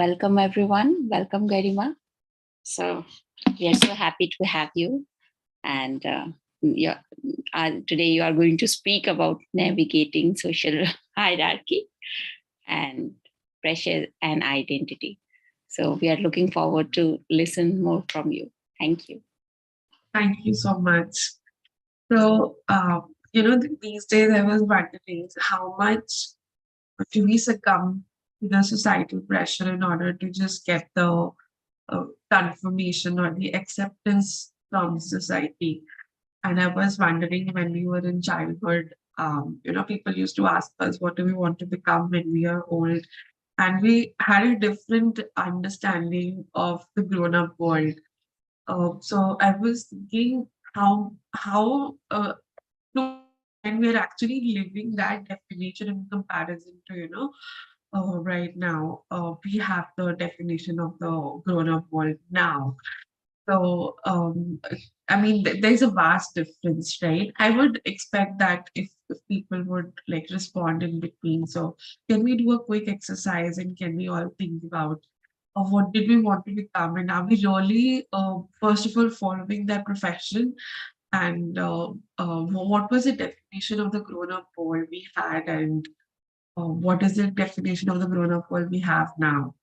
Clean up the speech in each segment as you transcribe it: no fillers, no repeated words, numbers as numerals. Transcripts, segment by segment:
Welcome, everyone. Welcome, Garima. So, we are so happy to have you. And today you are going to speak about navigating social hierarchy and pressure and identity. So, we are looking forward to listen more from you. Thank you. Thank you so much. So, these days I was wondering how much do we succumb to the societal pressure in order to just get the confirmation or the acceptance from society. And I was wondering when we were in childhood, people used to ask us, what do we want to become when we are old? And we had a different understanding of the grown up world. So I was thinking how and we are actually living that definition in comparison to right now we have the definition of the grown up world now. So I mean there's a vast difference, right? I would expect that if people would like respond in between. So can we do a quick exercise and can we all think about of what did we want to become and are we really first of all following that profession and what was the definition of the grown-up world we had and what is the definition of the grown-up world we have now?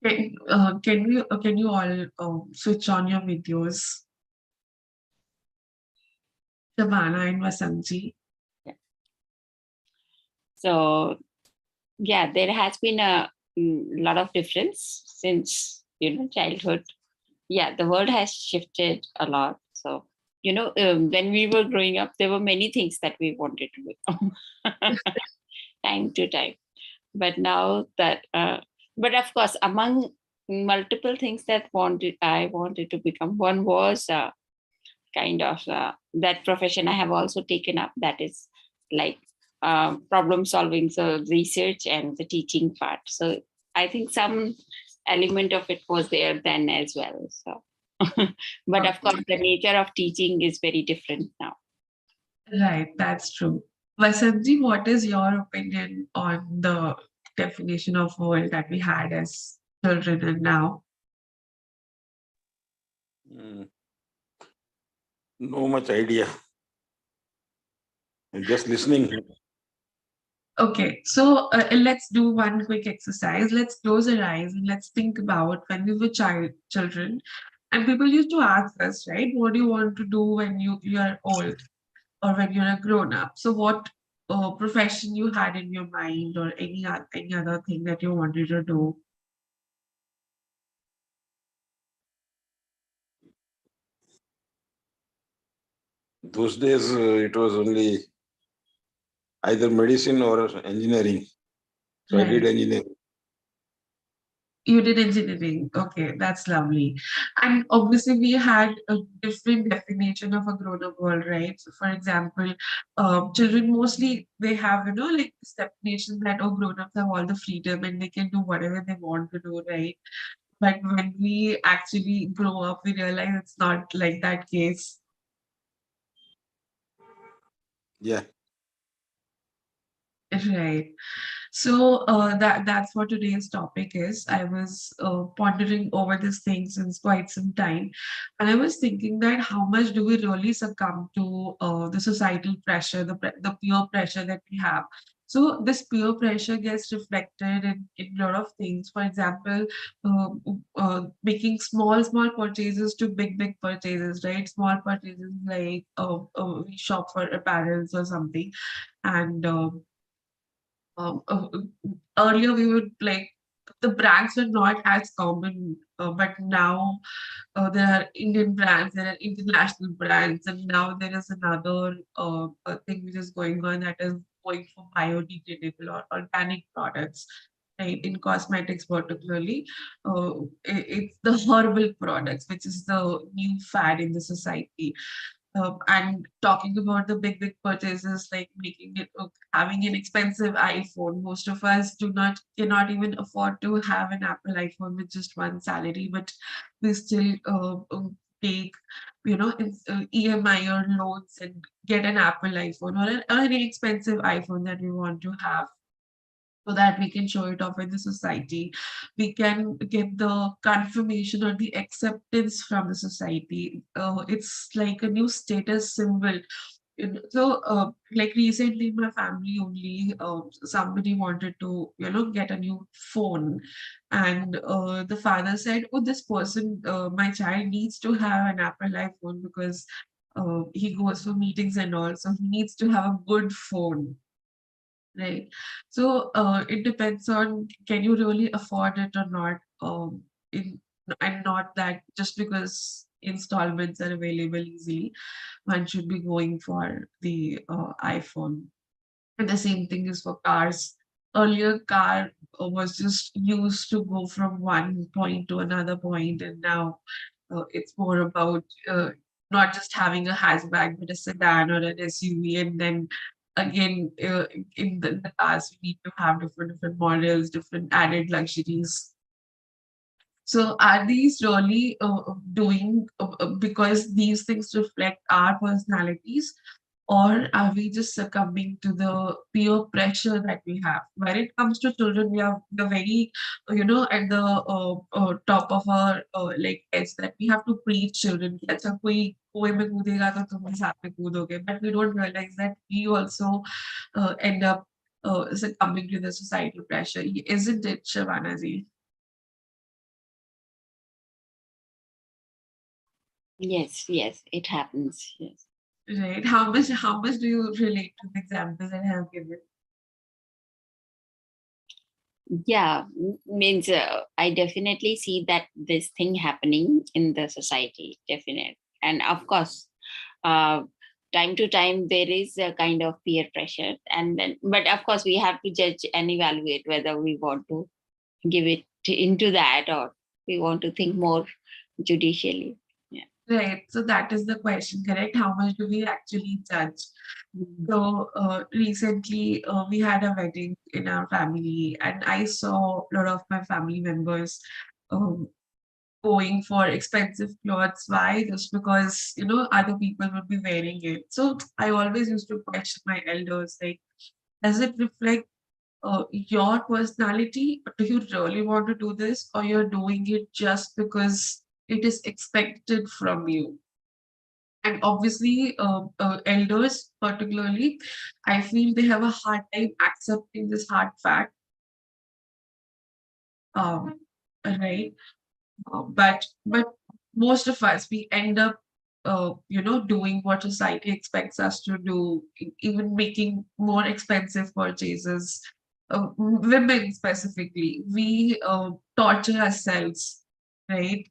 Can you all switch on your videos? Shabana and Vasanji. Yeah. So, yeah, there has been a lot of difference since, childhood. Yeah, the world has shifted a lot. So, when we were growing up, there were many things that we wanted to become time to time. But now but of course, among multiple things that I wanted to become, one was kind of that profession I have also taken up, that is like problem solving, so research and the teaching part. So I think some element of it was there then as well. So, but of course, the nature of teaching is very different now. Right, that's true. Vasanji, what is your opinion on the definition of world that we had as children and now? No much idea. I'm just listening. Okay, so let's do one quick exercise. Let's close our eyes and let's think about when we were children, and people used to ask us, right? What do you want to do when you are old or when you're a grown up? So, what profession you had in your mind, or any other thing that you wanted to do? Those days, it was only either medicine or engineering. So I did Right. engineering. You did engineering. Okay, that's lovely. And obviously, we had a different definition of a grown-up world, right? So, for example, children mostly they have, like this definition that oh, grown-ups have all the freedom and they can do whatever they want to do, right? But when we actually grow up, we realize it's not like that case. Yeah. Right. So that's what today's topic is. I was pondering over this thing since quite some time, and I was thinking that how much do we really succumb to the societal pressure, the peer pressure that we have. So this peer pressure gets reflected in a lot of things. For example, uh, making small purchases to big purchases, right? Small purchases like we shop for apparels or something, and um, uh, earlier we would like the brands were not as common, but now there are Indian brands, there are international brands, and now there is another thing which is going on that is going for biodegradable or organic products. Right, in cosmetics particularly, it's the herbal products, which is the new fad in the society. And talking about the big purchases, like making it, having an expensive iPhone. Most of us cannot even afford to have an Apple iPhone with just one salary, but we still take, EMI or loans and get an Apple iPhone or an expensive iPhone that we want to have. so that we can show it off in the society. We can get the confirmation or the acceptance from the society. It's like a new status symbol. So, like recently, in my family only, somebody wanted to, get a new phone, and the father said, "Oh, this person, my child needs to have an Apple iPhone because he goes for meetings and all, so he needs to have a good phone." Right. So it depends on can you really afford it or not. And not that just because installments are available easily, one should be going for the iPhone. And the same thing is for cars. Earlier, car was just used to go from one point to another point, and now it's more about not just having a hatchback, but a sedan or an SUV. And then again, in the cars, we need to have different models, different added luxuries. So are these really doing because these things reflect our personalities, or are we just succumbing to the peer pressure that we have? When it comes to children, we are the very, at the top of our like edge that we have to preach children. कि अच्छा कोई कुएं में कूदेगा तो तुम भी साथ में कूदोगे. But we don't realize that we also end up succumbing to the societal pressure. Isn't it, Shavana ji? Yes, it happens. Yes. Right. How much do you relate to the examples that I have given? Yeah, means I definitely see that this thing happening in the society, definite. And of course, uh, time to time there is a kind of peer pressure, and then, but of course, we have to judge and evaluate whether we want to give it into that or we want to think more judicially. Yeah. Right. So that is the question, correct? How much do we actually judge? So recently we had a wedding in our family, and I saw a lot of my family members um, going for expensive clothes. Why? Just because other people would be wearing it. So I always used to question my elders, like, does it reflect your personality? Do you really want to do this, or you're doing it just because it is expected from you? And obviously, elders, particularly, I feel they have a hard time accepting this hard fact. Um, right? But most of us we end up doing what society expects us to do, even making more expensive purchases. Women specifically, we torture ourselves, right?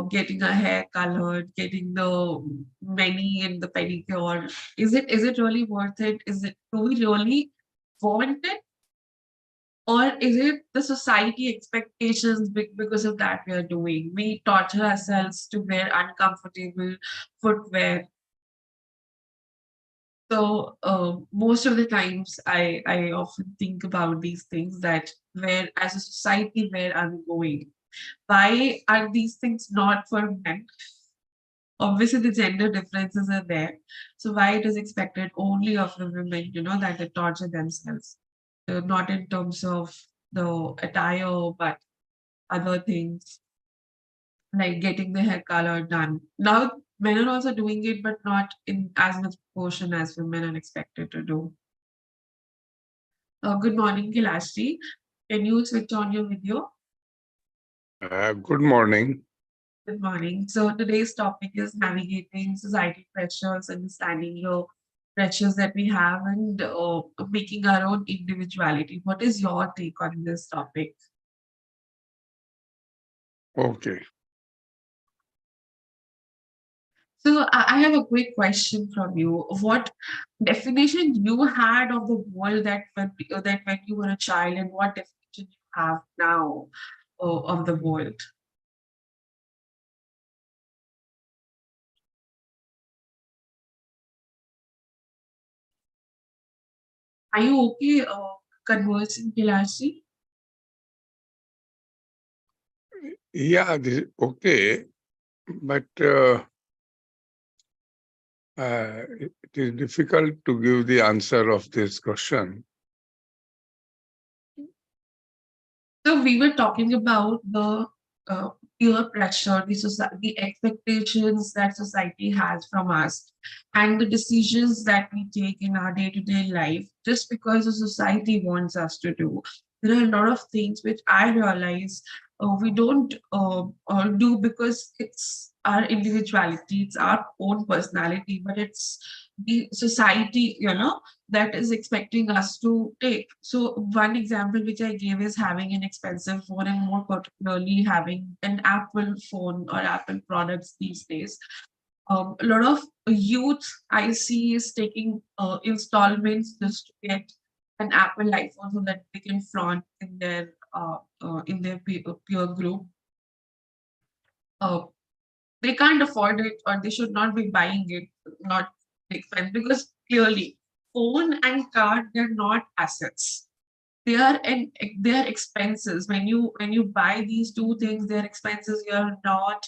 Getting our hair colored, getting the mani and the pedicure. Is it really worth it? Do we really want it, or is it the society expectations because of that we are doing? We torture ourselves to wear uncomfortable footwear. So most of the times I often think about these things, that where as a society, where are we going? Why are these things not for men? Obviously the gender differences are there. So why it is expected only of the women, that they torture themselves? Not in terms of the attire, but other things like getting the hair color done. Now, men are also doing it, but not in as much proportion as women are expected to do. Good morning, Kilashi. Can you switch on your video? Good morning. Good morning. So today's topic is navigating society pressures, understanding your pressures that we have, and making our own individuality. What is your take on this topic? Okay. So I have a quick question from you. What definition you had of the world that when you were a child, and what definition you have now of the world? Are you okay conversing, Kilashi? Yeah, okay. But it is difficult to give the answer of this question So we were talking about the uh, peer pressure, the society, the expectations that society has from us, and the decisions that we take in our day-to-day life just because the society wants us to do. There are a lot of things which I realize we don't do because it's our individuality, it's our own personality, but it's the society, that is expecting us to take. So one example which I gave is having an expensive phone, and more particularly having an Apple phone or Apple products these days. A lot of youth I see is taking installments just to get an Apple iPhone so that they can flaunt in their peer group. Uh, they can't afford it, or they should not be buying it, not expensive, because clearly phone and card, they're not assets. They are expenses. When you buy these two things, they're expenses. You're not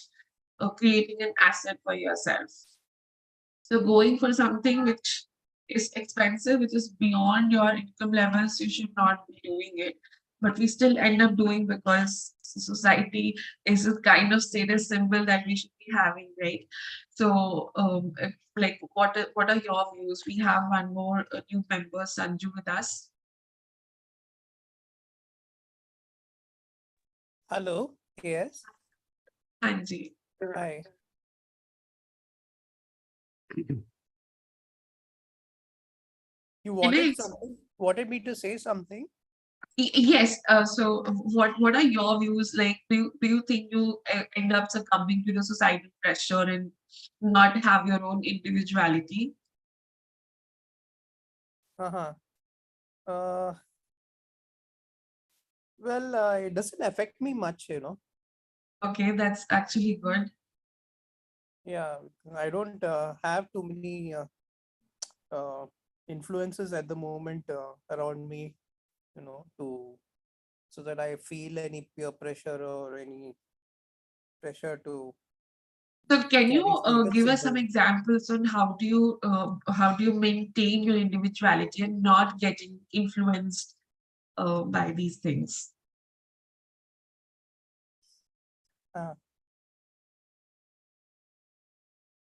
creating an asset for yourself. So going for something which is expensive, which is beyond your income levels, you should not be doing it. But we still end up doing because society is a kind of status symbol that we should be having, right? So, like, what are your views? We have one more new member, Sanju, with us. Hello. Yes. Anji. Hi. You Can I wanted something? Wanted me to say something? Yes. So, what are your views? Like, do you think you end up succumbing to the societal pressure and not have your own individuality? Uh-huh. Uh, well, it doesn't affect me much. Okay, that's actually good. Yeah, I don't have too many uh, influences at the moment around me, so that I feel any peer pressure or any pressure to So, can you carry status give us some symbol. examples on how do you maintain your individuality and not getting influenced by these things? Uh,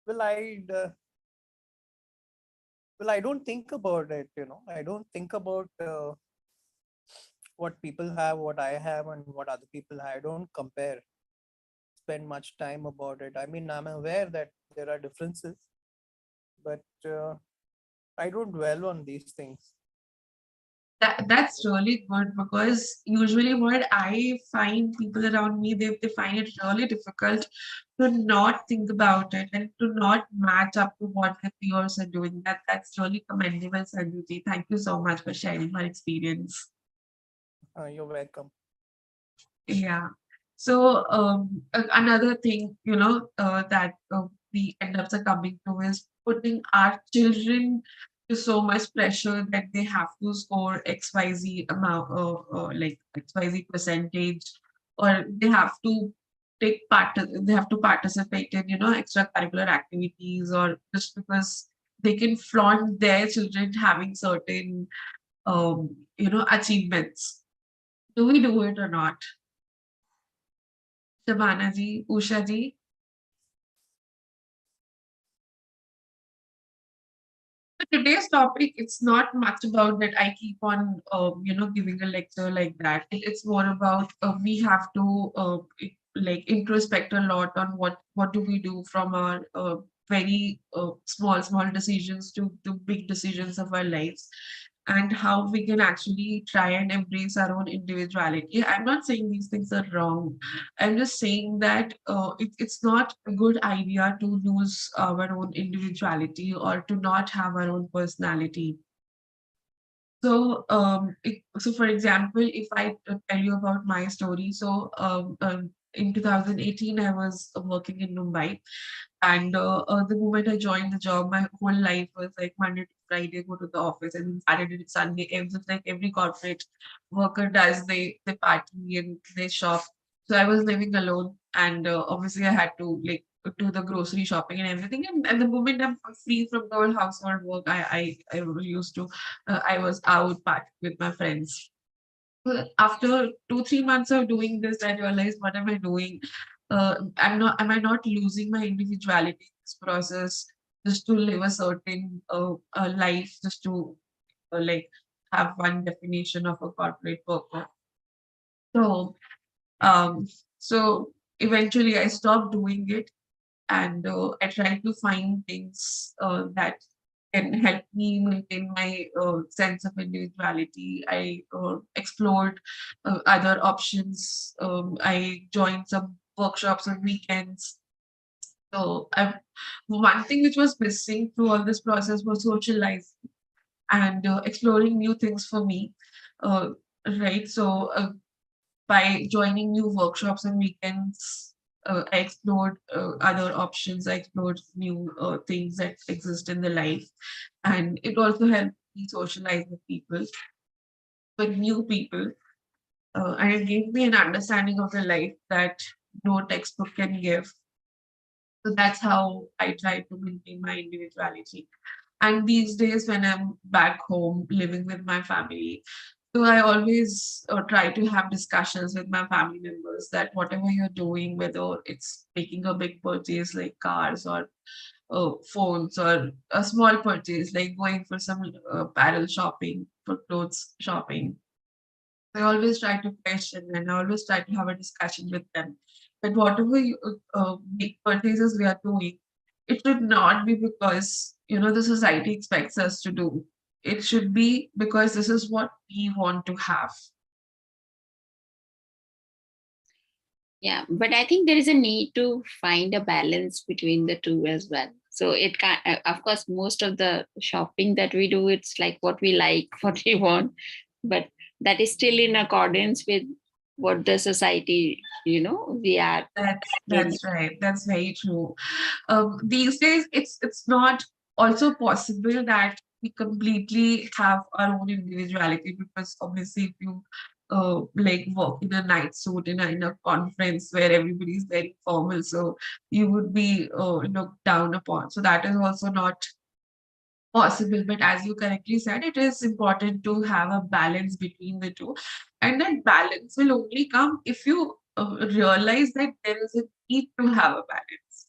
well, I don't think about it. I don't think about what people have, what I have, and what other people have. I don't spend much time about it. I mean, I'm aware that there are differences, but I don't dwell on these things. That's really good, because usually what I find people around me, they find it really difficult to not think about it and to not match up to what their peers are doing. That's really commendable, Sanjuti. Thank you so much for sharing your experience. You're welcome. Yeah. So another thing, that we end up succumbing to is putting our children to so much pressure that they have to score XYZ amount, like XYZ percentage, or they have to participate in, extracurricular activities, or just because they can flaunt their children having certain, achievements. Do we do it or not? Shabana ji, Usha ji. So today's topic, it's not much about that I keep on, giving a lecture like that. It's more about we have to like introspect a lot on what do we do from our very small decisions to big decisions of our lives, and how we can actually try and embrace our own individuality. I'm not saying these things are wrong. I'm just saying that it's not a good idea to lose our own individuality or to not have our own personality. So, so for example, if I tell you about my story, so in 2018, I was working in Mumbai, and the moment I joined the job, my whole life was like Monday to Friday, go to the office, and then Saturday to Sunday, just like every corporate worker does, they party and they shop. So I was living alone, and obviously I had to like do the grocery shopping and everything. And the moment I'm free from the whole household work, I used to I was out partying with my friends. After 2-3 months of doing this, I realized, what am I doing? Am I not losing my individuality in this process just to live a certain life, just to like have one definition of a corporate worker? So, um, so eventually I stopped doing it, and I tried to find things that can help me maintain my sense of individuality. I explored other options. I joined some workshops on weekends. One thing which was missing through all this process was socializing and exploring new things for me. Uh, right. By joining new workshops and weekends, I explored other options. I explored new things that exist in the life, and it also helped me socialize with new people, and it gave me an understanding of the life that no textbook can give. So that's how I try to maintain my individuality. And these days, when I'm back home living with my family, so I always try to have discussions with my family members that whatever you're doing, whether it's making a big purchase like cars or phones, or a small purchase like going for some apparel shopping, for clothes shopping, I always try to question and I always try to have a discussion with them. But whatever big purchases we are doing, it should not be because the society expects us to do. It should be because this is what we want to have. Yeah, but I think there is a need to find a balance between the two as well. So it can, of course, most of the shopping that we do, it's like what we like, what we want, but that is still in accordance with what the society, we are. That's right. That's very true. These days, it's not also possible that we completely have our own individuality, because obviously, if you like work in a night suit in a conference where everybody's very formal, so you would be looked down upon. So that is also not possible. But as you correctly said, it is important to have a balance between the two. And that balance will only come if you realize that there is a need to have a balance.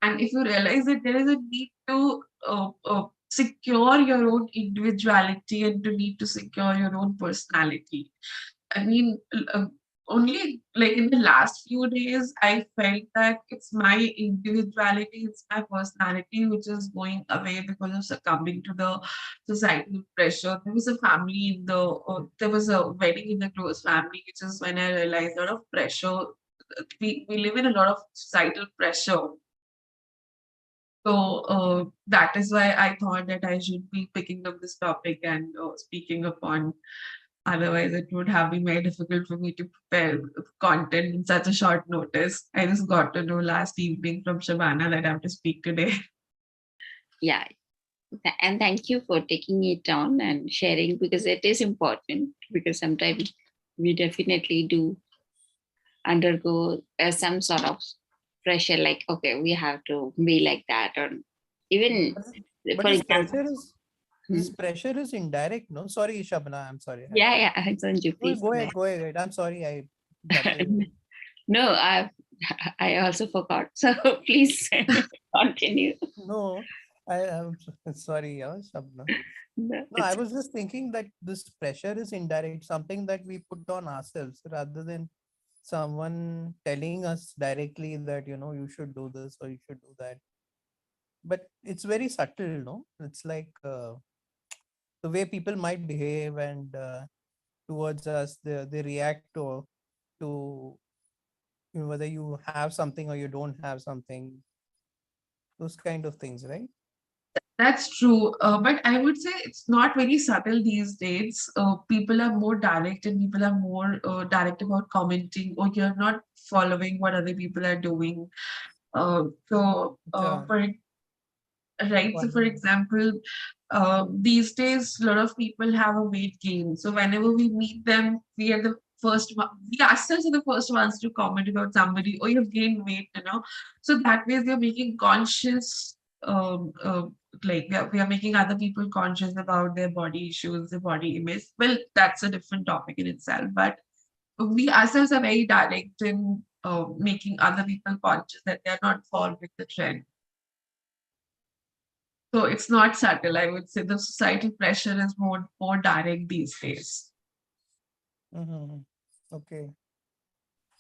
And if you realize that there is a need to secure your own individuality and to need to secure your own personality. I mean, only like in the last few days, I felt that it's my individuality, it's my personality which is going away because of succumbing to the societal pressure. There was a family there was a wedding in the close family, which is when I realized a lot of pressure. We live in a lot of societal pressure. So that is why I thought that I should be picking up this topic and speaking upon. Otherwise, it would have been very difficult for me to prepare content in such a short notice. I just got to know last evening from Shabana that I have to speak today. Yeah. And thank you for taking it on and sharing, because it is important, because sometimes we definitely do undergo some sort of pressure, like, okay, we have to be like that, or even, But for this example. pressure is indirect, no? Sorry, Shabna, I'm sorry. Yeah, Sanju, No, please. go ahead. I'm sorry, I butted in. No, I also forgot. So please continue. No, I am sorry, Shabna. No, No, I was just thinking that this pressure is indirect, something that we put on ourselves rather than someone telling us directly that, you should do this or you should do that. But it's very subtle, no? It's like the way people might behave and towards us, they react to whether you have something or you don't have something, those kind of things, right? That's true. But I would say it's not very subtle these days. People are more direct and people are more direct about commenting, or you're not following what other people are doing. Yeah, For right. So, for one. example, these days, a lot of people have a weight gain. So, whenever we meet them, we are the first one, we ourselves are the first ones to comment about somebody, oh, you've gained weight. So, that way, they're making conscious like we are making other people conscious about their body issues, their body image. Well, that's a different topic in itself, but we ourselves are very direct in making other people conscious that they're not following the trend. So it's not subtle. I would say the societal pressure is more direct these days. Mhm. Okay.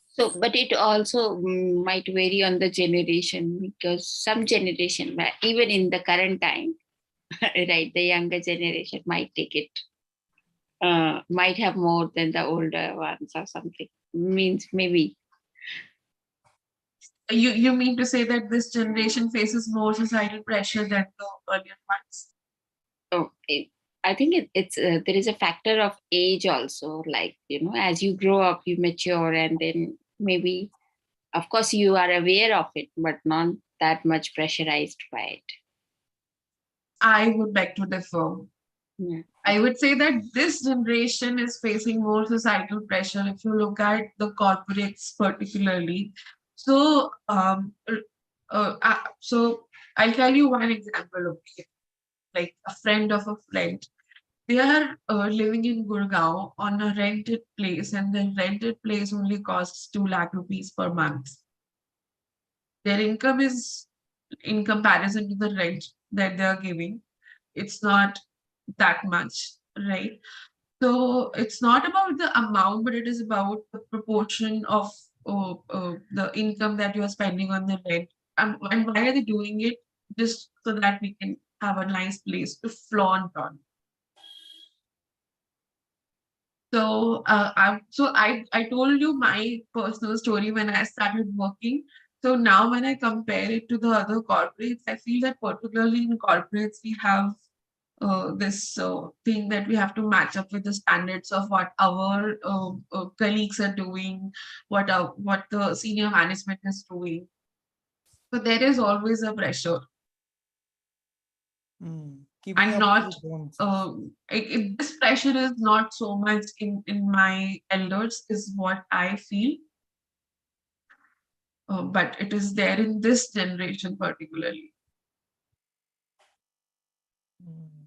So, but it also might vary on the generation, because some generation, even in the current time, right, the younger generation might take it, might have more than the older ones or something. Means maybe. You mean to say that this generation faces more societal pressure than the earlier ones? Oh, I think it's there is a factor of age also. Like, as you grow up, you mature, and then maybe, of course, you are aware of it, but not that much pressurized by it. I would beg to differ. Yeah. I would say that this generation is facing more societal pressure if you look at the corporates particularly. So, so I'll tell you one example. Okay, like a friend of a friend, they are living in Gurgaon on a rented place, and the rented place only costs 2 lakh rupees per month. Their income is, in comparison to the rent that they are giving, it's not that much, right? So it's not about the amount, but it is about the proportion of the income that you are spending on the rent. And why are they doing it? Just so that we can have a nice place to flaunt on. So I told you my personal story when I started working. So now when I compare it to the other corporates, I feel that particularly in corporates we have this thing that we have to match up with the standards of what our colleagues are doing, what the senior management is doing. So there is always a pressure, Keeping and up with not the Joneses. this pressure is not so much in my elders, is what I feel, but it is there in this generation particularly. Mm.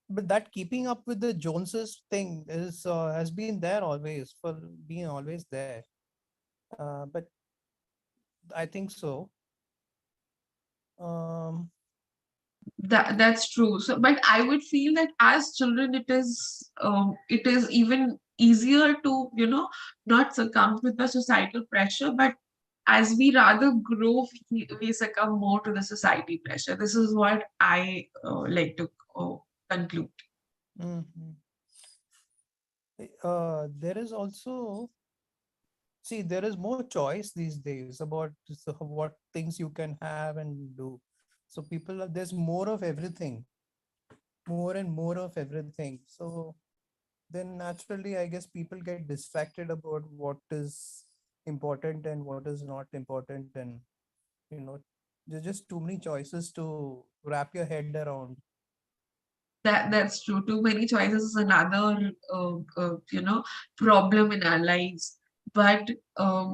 But that keeping up with the Joneses thing is has been there always, for being always there. But I think so. Um, That's true. So, but I would feel that as children, it is even easier to not succumb with the societal pressure. But as we rather grow, we succumb more to the society pressure. This is what I like to conclude. mhm. There is also, see, there is more choice these days about what things you can have and do. So there's more of everything, more and more of everything. So then naturally, I guess people get distracted about what is important and what is not important, and you know, there's just too many choices to wrap your head around. That's true. Too many choices is another problem in our lives. But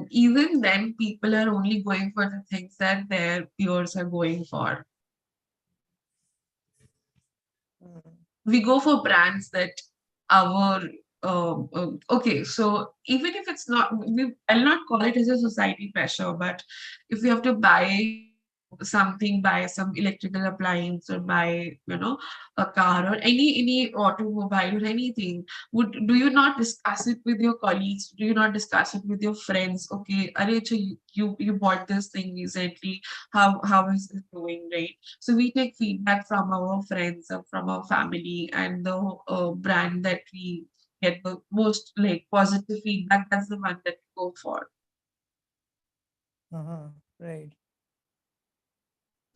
even then, people are only going for the things that their peers are going for. Mm. We go for brands that our okay, so even if it's not, I'll not call it as a society pressure, but if we have to buy something, buy some electrical appliance, or buy a car, or any automobile or anything, do you not discuss it with your colleagues? Do you not discuss it with your friends? Okay, Arecha, you bought this thing recently, how is it going, right? So we take feedback from our friends, from our family, and the brand that we get the most like positive feedback, that's the one that we go for. Uh-huh. Right.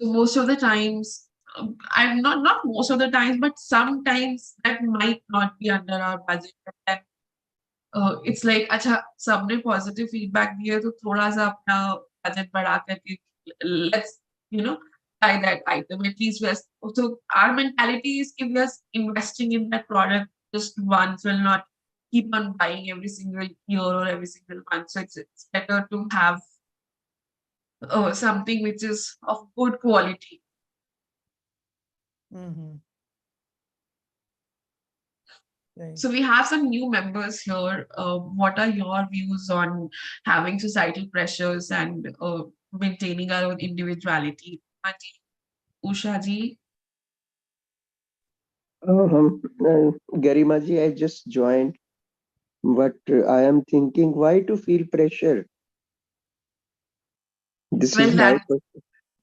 So most of the times, I'm not most of the times, but sometimes that might not be under our budget. But then, it's like, अच्छा सबने positive feedback दिया तो थोड़ा सा अपना budget बढ़ा करके let's buy that item. At least so our mentality is if we are investing in that product just once, will not keep on buying every single year or every single month. So it's better to have something which is of good quality. Mm-hmm. Right. So we have some new members here. What are your views on having societal pressures and maintaining our own individuality? Usha ji, Garima ji, I just joined, but I am thinking why to feel pressure? This well, is my question.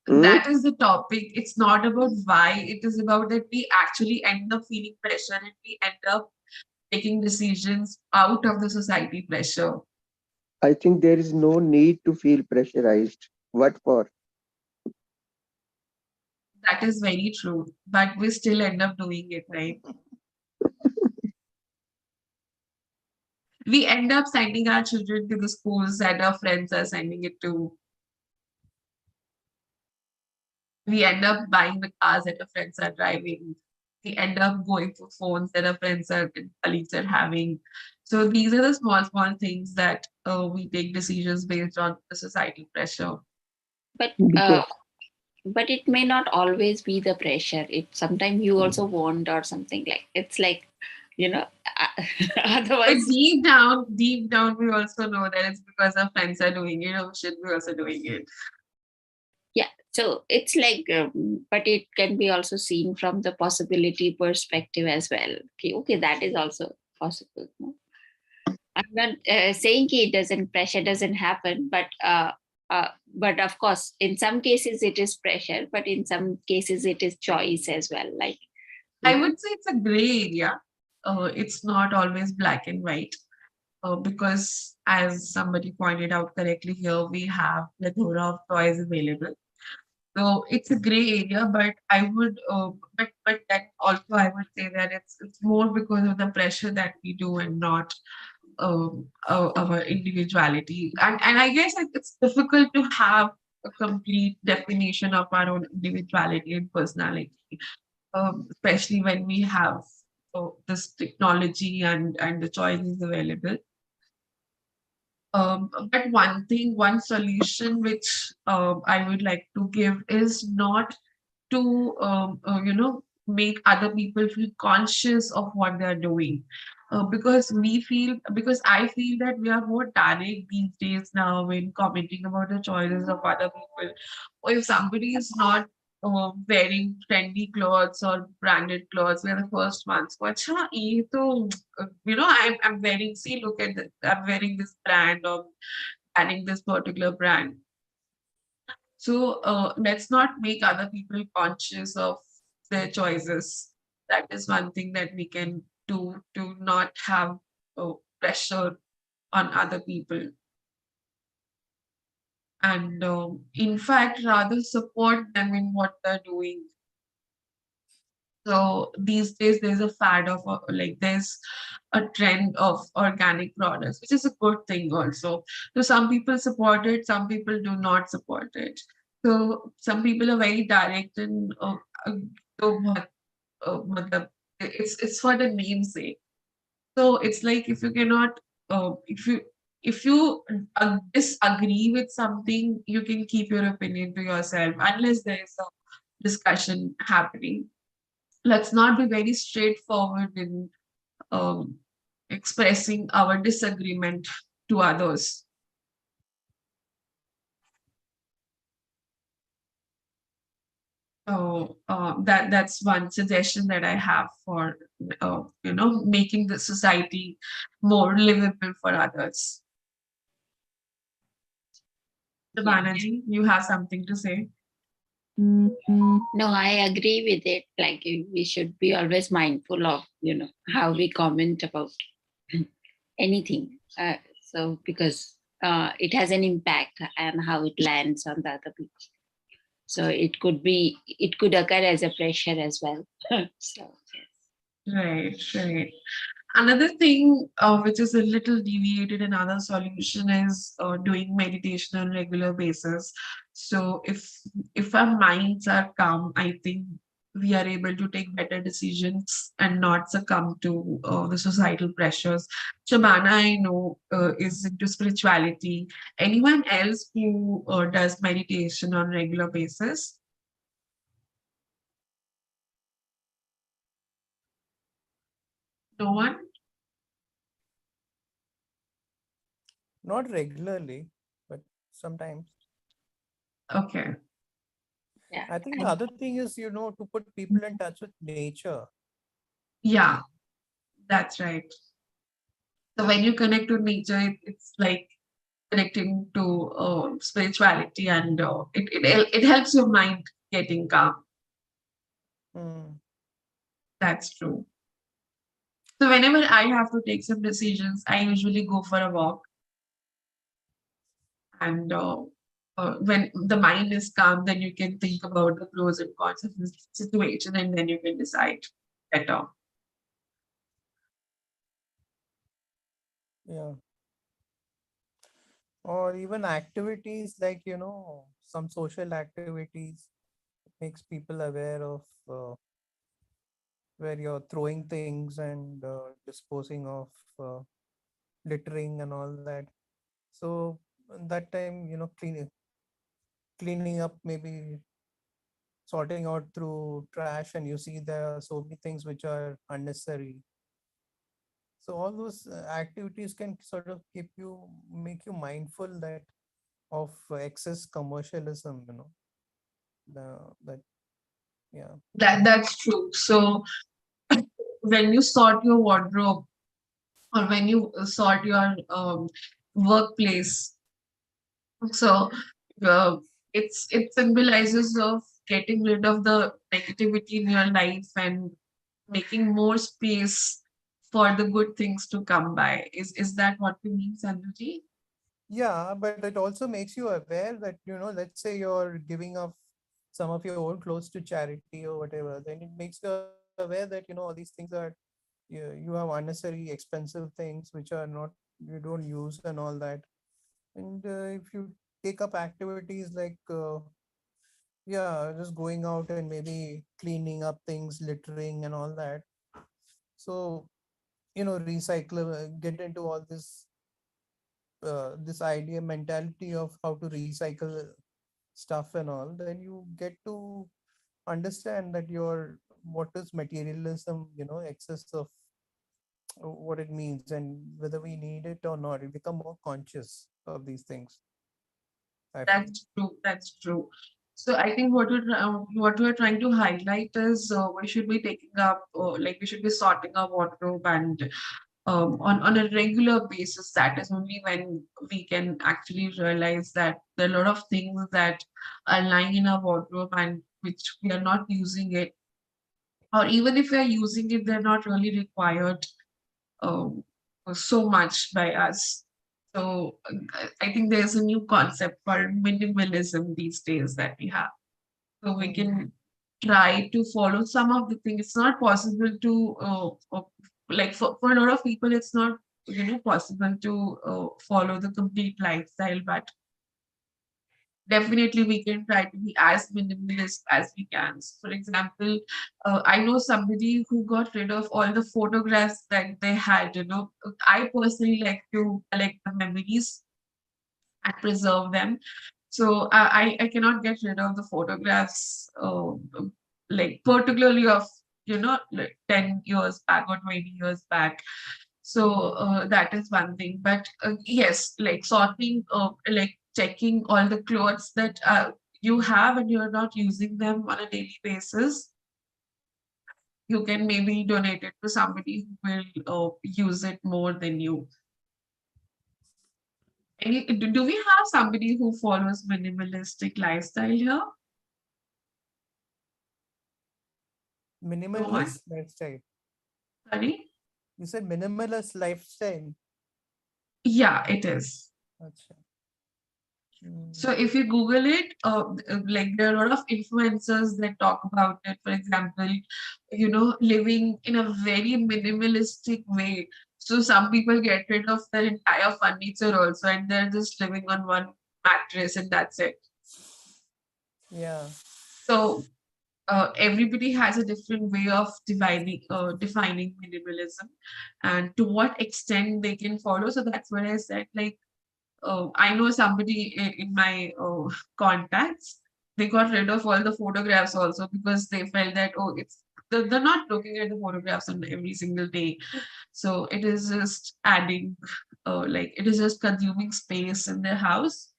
Hmm? that is the topic. It's not about why, it is about that we actually end up feeling pressure and we end up taking decisions out of the society pressure. I think there is no need to feel pressurized. What for? That is very true, but we still end up doing it, right? We end up sending our children to the schools that our friends are sending it to. We end up buying the cars that our friends are driving. We end up going for phones that our friends are and colleagues are having. So these are the small things that we take decisions based on the societal pressure. But Because but it may not always be the pressure. It sometimes you also want or something like it's like, But otherwise. deep down, we also know that it's because our friends are doing it, or we should be also doing it. Yeah, so it's like, but it can be also seen from the possibility perspective as well. Okay, that is also possible. No? I'm not saying it doesn't, pressure doesn't happen, but of course in some cases it is pressure, but in some cases it is choice as well, like. I would say it's a gray area. It's not always black and white. Because as somebody pointed out correctly here, we have plethora of toys available. So it's a gray area, but I would, but that also I would say that it's more because of the pressure that we do and not our individuality. And I guess it's difficult to have a complete definition of our own individuality and personality, especially when we have this technology and the choices available. But one solution which I would like to give is not to make other people feel conscious of what they're doing, because I feel that we are more direct these days now when commenting about the choices of other people. Or if somebody is not wearing trendy clothes or branded clothes, we are the first ones. "Acha, ye to, I'm wearing, see, look at this, I'm wearing this brand or banning this particular brand." So let's not make other people conscious of their choices. That is one thing that we can do to not have pressure on other people. And in fact, rather support them in what they're doing. So these days, there's a fad of there's a trend of organic products, which is a good thing also. So some people support it, some people do not support it. So some people are very direct and तो बहुत, मतलब, it's for the namesake. So it's like if you cannot, if you disagree with something, you can keep your opinion to yourself unless there is a discussion happening. Let's not be very straightforward in um, expressing our disagreement to others. So that's one suggestion that I have for making the society more livable for others. Yeah. Ji, you have something to say? No, I agree with it. Like we should be always mindful of, how we comment about anything. So because it has an impact and how it lands on the other people. So it could occur as a pressure as well. So yes. Right. Another thing which is a little deviated, another solution is doing meditation on regular basis. So if our minds are calm, I think we are able to take better decisions and not succumb to the societal pressures. Shabana, I know, is into spirituality. Anyone else who does meditation on regular basis? No one? Not regularly, but sometimes. Okay. Yeah. I think the And other thing is, to put people in touch with nature. Yeah, that's right. So when you connect to nature, it's like connecting to spirituality, and it helps your mind getting calm. Hmm. That's true. So whenever I have to take some decisions, I usually go for a walk, and when the mind is calm, then you can think about the pros and cons of the situation, and then you can decide better. Yeah. Or even activities like, some social activities makes people aware of where you're throwing things and disposing of uh, littering and all that. So that time, cleaning up, maybe sorting out through trash, and you see there are so many things which are unnecessary. So all those activities can sort of make you mindful that of excess commercialism, that, yeah. That's true. So when you sort your wardrobe, or when you sort your workplace, so uh, it symbolizes of getting rid of the negativity in your life and making more space for the good things to come by. Is that what you mean, Sanduji? Yeah, but it also makes you aware that, let's say you're giving up some of your own clothes to charity or whatever, then it makes you aware that, all these things are, you have unnecessary expensive things which are not, you don't use and all that. And if you take up activities like, yeah, just going out and maybe cleaning up things, littering and all that. So, recycle, get into all this idea mentality of how to recycle stuff and all, then you get to understand that what is materialism, excess of what it means, and whether we need it or not. You become more conscious of these things, I feel. That's true. That's true. So I think what we're trying to highlight is we should be taking up, like we should be sorting our wardrobe, and on a regular basis. That is only when we can actually realize that there are a lot of things that are lying in our wardrobe and which we are not using it, or even if we are using it, they're not really required um, so much by us. So I think there's a new concept called minimalism these days that we have. So we Mm. can try to follow some of the things. It's not possible to like for a lot of people, it's not possible to follow the complete lifestyle, but definitely we can try to be as minimalist as we can. So for example, I know somebody who got rid of all the photographs that they had. I personally like to collect the memories and preserve them. So I cannot get rid of the photographs, like particularly of like 10 years back or 20 years back. So that is one thing. But yes, like sorting, like checking all the clothes that you have and you're not using them on a daily basis. You can maybe donate it to somebody who will use it more than you. Do we have somebody who follows minimalistic lifestyle here? No one? Minimalist lifestyle. Sorry? You said minimalist lifestyle. Yeah, it is. Acha. Mm. So if you Google it, like there are a lot of influencers that talk about it. For example, living in a very minimalistic way. So some people get rid of their entire furniture also, and they're just living on one mattress, and that's it. Yeah. So everybody has a different way of defining minimalism, and to what extent they can follow. So that's what I said. Like, I know somebody in my contacts, they got rid of all the photographs also because they felt that, oh, it's they're not looking at the photographs on every single day. So it is just adding, like it is just consuming space in their house,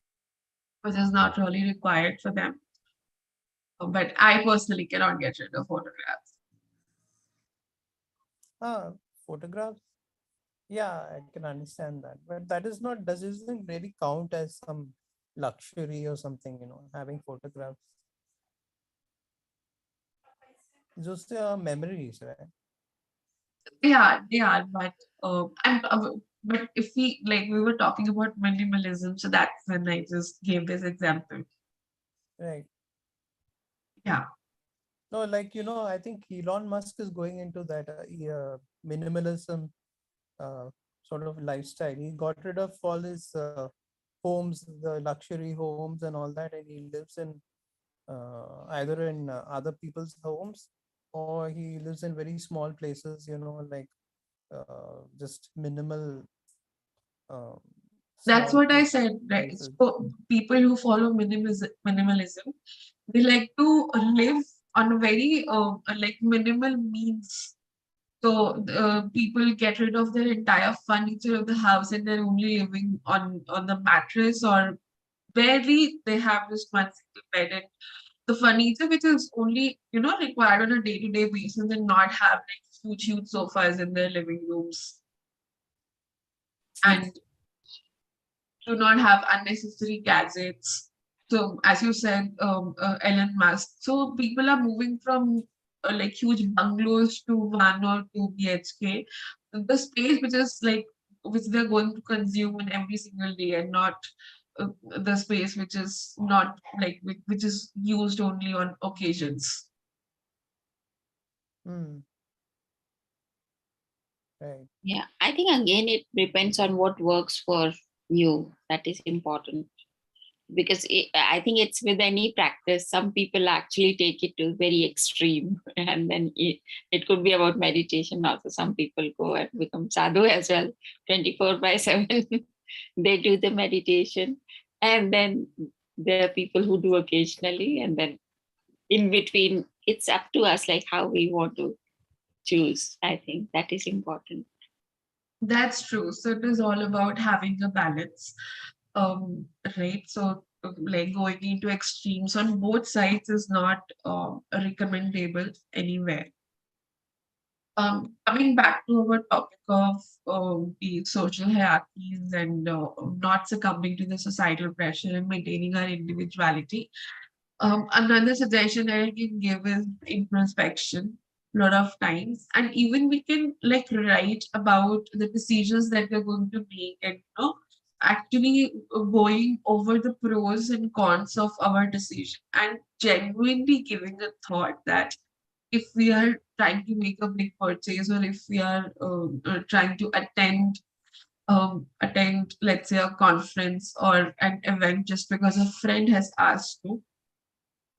which is not really required for them. But I personally cannot get rid of photographs. Ah, photographs. Yeah, I can understand that, but that is not doesn't really count as some luxury or something. Having photographs, just memories, right? Yeah, but if we were talking about minimalism, so that's when I just gave this example. Right. Yeah, No, like I think Elon Musk is going into that minimalism uh, sort of lifestyle. He got rid of all his homes, the luxury homes and all that, and he lives in either in other people's homes, or he lives in very small places, like just minimal, uh, that's small what I said, right? places. So people who follow minimalism, they like to live on a very like minimal means. So people get rid of their entire furniture of the house and they're only living on the mattress, or barely they have this one single bed, and the furniture which is only required on a day-to-day basis, and not have like huge sofas in their living rooms, and do not have unnecessary gadgets. So, as you said, Elon Musk. So, people are moving from like huge bungalows to 1 or 2 BHK. The space which is like which they're going to consume in every single day, and not the space which is not like which is used only on occasions. Hmm. Right. Yeah, I think again it depends on what works for you. That is important because I think it's with any practice. Some people actually take it to very extreme, and then it could be about meditation. Also, some people go and become sadhu as well, 24/7. They do the meditation, and then there are people who do occasionally, and then in between, it's up to us like how we want to choose. I think that is important. That's true. So it is all about having a balance. Um, right. So like going into extremes on both sides is not recommendable anywhere. Coming back to our topic of the social hierarchies and not succumbing to the societal pressure and maintaining our individuality. Another suggestion that I can give is introspection a lot of times. And even we can like write about the decisions that we're going to make, and actually going over the pros and cons of our decision, and genuinely giving a thought that if we are trying to make a big purchase, or if we are trying to attend, let's say, a conference or an event just because a friend has asked to.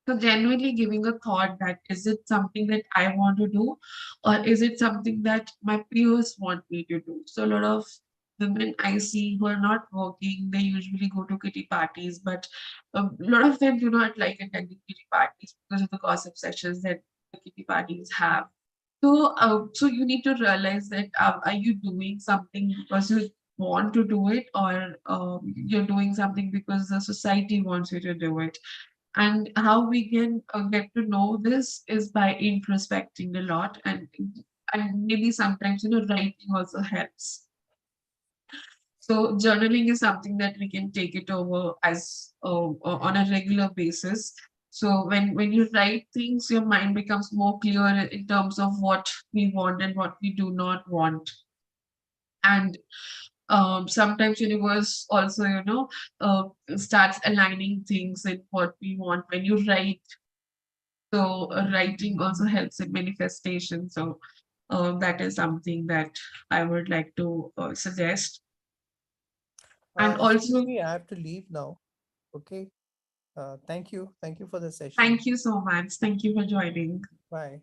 So genuinely giving a thought that is it something that I want to do, or is it something that my peers want me to do? So a lot of women I see who are not working, they usually go to kitty parties, but a lot of them do not like attending kitty parties because of the gossip sessions that the kitty parties have. So you need to realize that are you doing something because you want to do it, or you're doing something because the society wants you to do it. And how we can get to know this is by introspecting a lot, and maybe sometimes writing also helps. So journaling is something that we can take it over as on a regular basis. So when you write things, your mind becomes more clear in terms of what we want and what we do not want. And sometimes universe also starts aligning things in what we want when you write. So writing also helps in manifestation. So that is something that I would like to suggest. And Excuse also, me, I have to leave now. Okay. Thank you for the session. thank you so much. Thank you for joining. Bye.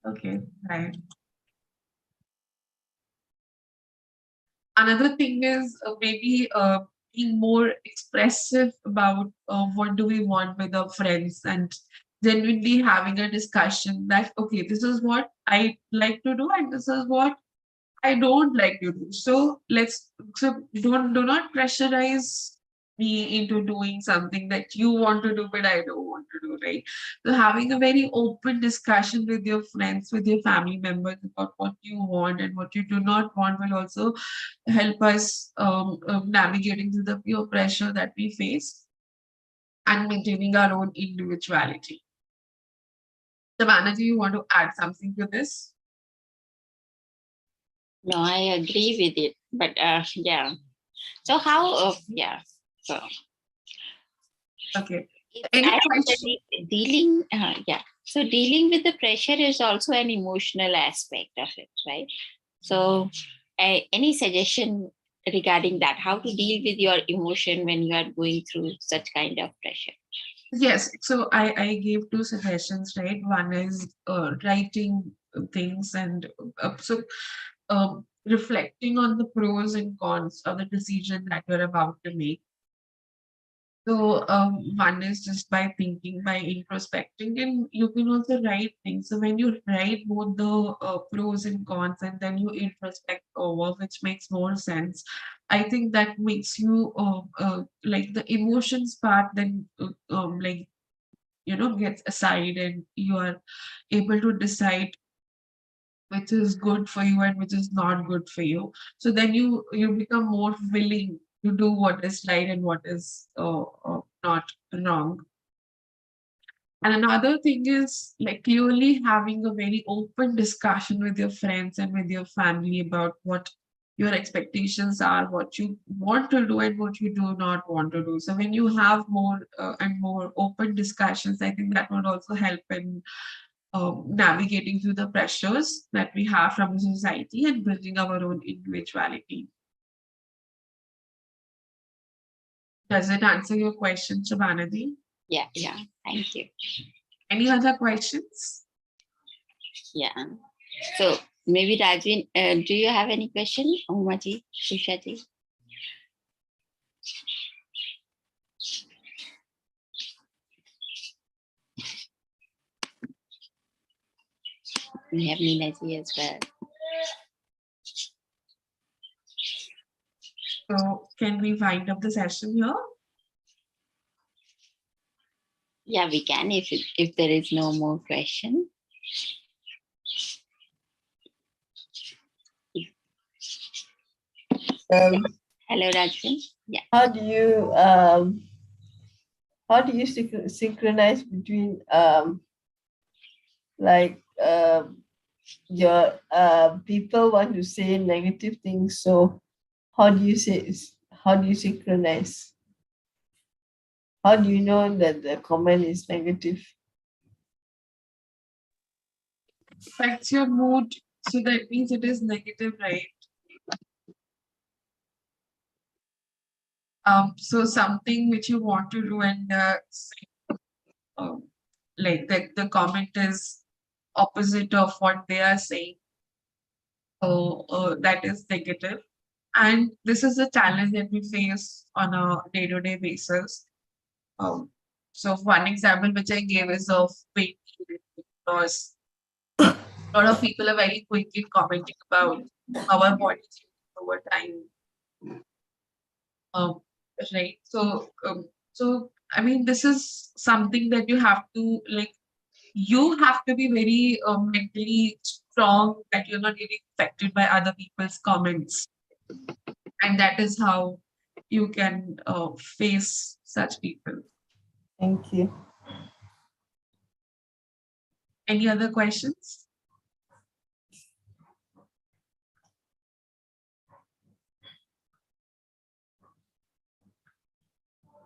Okay, bye. Another thing is maybe being more expressive about what do we want with our friends, and genuinely having a discussion that, okay, this is what I like to do and this is what I don't like to do. So do not pressurize me into doing something that you want to do, but I don't want to do, right? So having a very open discussion with your friends, with your family members about what you want and what you do not want will also help us navigating through the peer pressure that we face and maintaining our own individuality. Savannah, do you want to add something to this? No, I agree with it. But yeah. So how? Yeah. So Okay. it's Any question? actually dealing. Yeah. So dealing with the pressure is also an emotional aspect of it, right? So, any suggestion regarding that? How to deal with your emotion when you are going through such kind of pressure? Yes, so I gave two suggestions, right? One is writing things and reflecting on the pros and cons of the decision that you're about to make. So one is just by thinking, by introspecting, and you can also write things. So when you write both the pros and cons, and then you introspect over, which makes more sense. I think that makes you like the emotions part, then like gets aside, and you are able to decide which is good for you and which is not good for you. So then you become more willing to do what is right and what is not wrong. And another thing is like clearly having a very open discussion with your friends and with your family about what your expectations are, what you want to do and what you do not want to do. So when you have more and more open discussions, I think that would also help in navigating through the pressures that we have from the society and building our own individuality. Does it answer your question, Shabanaji? Yeah. Yeah. Thank you. Any other questions? Yeah. So maybe Rajvin, do you have any question, Umaji, Ushaji? We have Ninaji as well. So can we wind up the session here? Yeah, we can if there is no more question. Hello, Rajvin. Yeah. How do you synchronize between like your people want to say negative things, so how do you synchronize? How do you know that the comment is negative? Affects your mood, so that means it is negative, right? So something which you want to do and like the comment is opposite of what they are saying. So that is negative. And this is a challenge that we face on a day-to-day basis. Um, so one example which I gave is of weight gain, because a lot of people are very quick in commenting about our body changes over time. Um, right. So I mean, this is something that you have to like. You have to be very mentally strong that you're not getting affected by other people's comments, and that is how you can face such people. Thank you. Any other questions?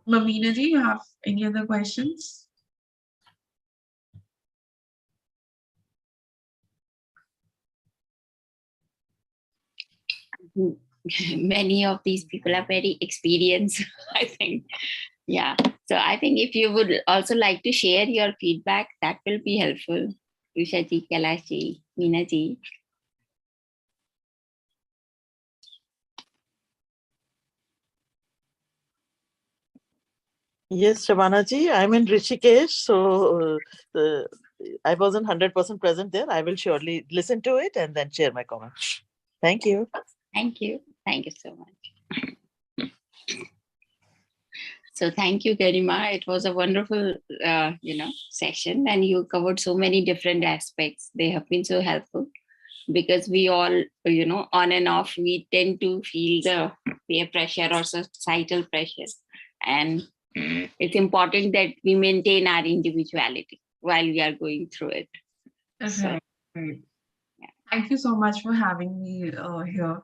Mamina ji, you have any other questions? Many of these people are very experienced, I think. Yeah. So I think if you would also like to share your feedback, that will be helpful. Ushaji, Kailashi, Meenaji. Yes, Shabanaji, I'm in Rishikesh, so I wasn't 100% present there. I will surely listen to it and then share my comments. Thank you. Thank you. Thank you so much. So thank you, Garima. It was a wonderful, session, and you covered so many different aspects. They have been so helpful because we all, on and off, we tend to feel the peer pressure or societal pressure, and it's important that we maintain our individuality while we are going through it. So, Right. Thank you so much for having me here.